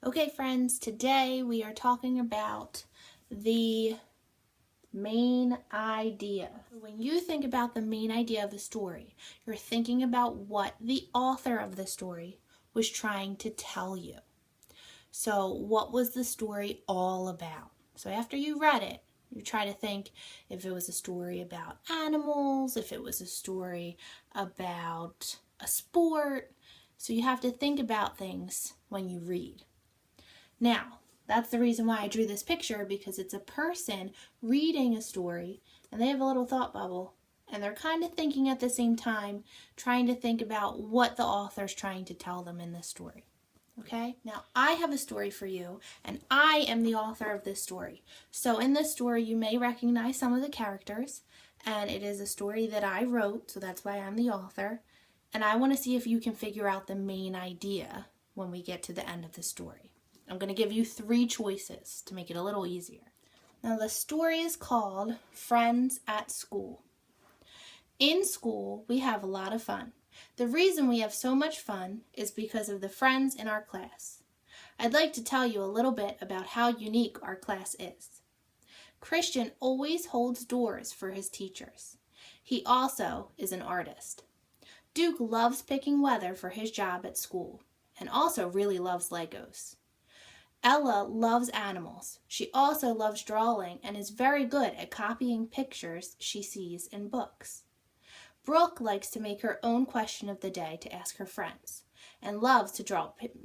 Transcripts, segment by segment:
Okay, friends, today we are talking about the main idea. When you think about the main idea of a story, you're thinking about what the author of the story was trying to tell you. So what was the story all about? So after you read it, you try to think if it was a story about animals, if it was a story about a sport. So you have to think about things when you read. Now, that's the reason why I drew this picture, because it's a person reading a story and they have a little thought bubble and they're kind of thinking at the same time, trying to think about what the author's trying to tell them in this story. Okay, now I have a story for you and I am the author of this story. So in this story you may recognize some of the characters, and it is a story that I wrote, so that's why I'm the author. And I want to see if you can figure out the main idea when we get to the end of the story. I'm going to give you 3 choices to make it a little easier. Now the story is called Friends at School. In school, we have a lot of fun. The reason we have so much fun is because of the friends in our class. I'd like to tell you a little bit about how unique our class is. Christian always holds doors for his teachers. He also is an artist. Duke loves picking weather for his job at school and also really loves Legos. Ella loves animals. She also loves drawing and is very good at copying pictures she sees in books. Brooke likes to make her own question of the day to ask her friends and loves to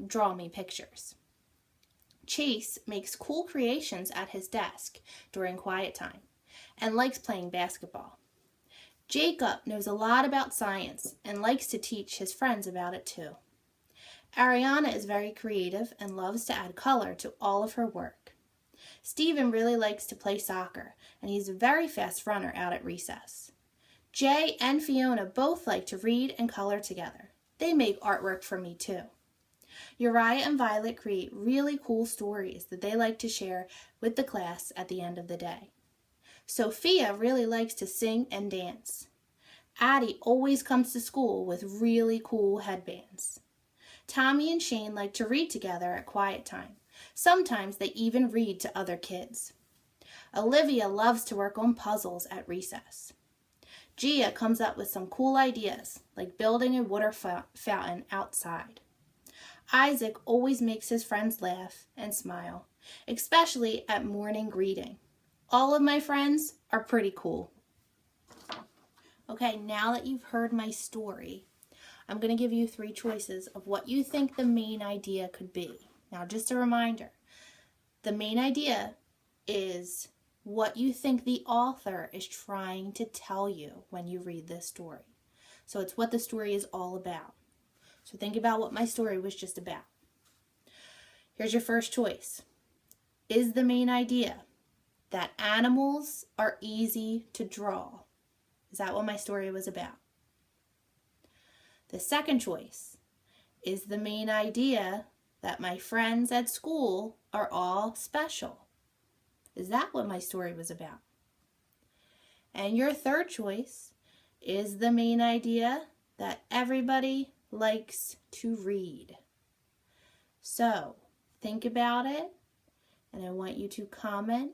draw me pictures. Chase makes cool creations at his desk during quiet time and likes playing basketball. Jacob knows a lot about science and likes to teach his friends about it too. Ariana is very creative and loves to add color to all of her work. Steven really likes to play soccer, and he's a very fast runner out at recess. Jay and Fiona both like to read and color together. They make artwork for me too. Uriah and Violet create really cool stories that they like to share with the class at the end of the day. Sophia really likes to sing and dance. Addie always comes to school with really cool headbands. Tommy and Shane like to read together at quiet time. Sometimes they even read to other kids. Olivia loves to work on puzzles at recess. Gia comes up with some cool ideas, like building a water fountain outside. Isaac always makes his friends laugh and smile, especially at morning greeting. All of my friends are pretty cool. Okay, now that you've heard my story, I'm going to give you 3 choices of what you think the main idea could be. Now, just a reminder, the main idea is what you think the author is trying to tell you when you read this story. So it's what the story is all about. So think about what my story was just about. Here's your first choice. Is the main idea that animals are easy to draw? Is that what my story was about? The second choice, is the main idea that my friends at school are all special? Is that what my story was about? And your third choice, is the main idea that everybody likes to read? So think about it, and I want you to comment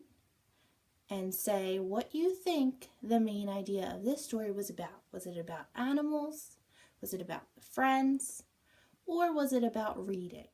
and say what you think the main idea of this story was about. Was it about animals? Was it about the friends? Or was it about reading?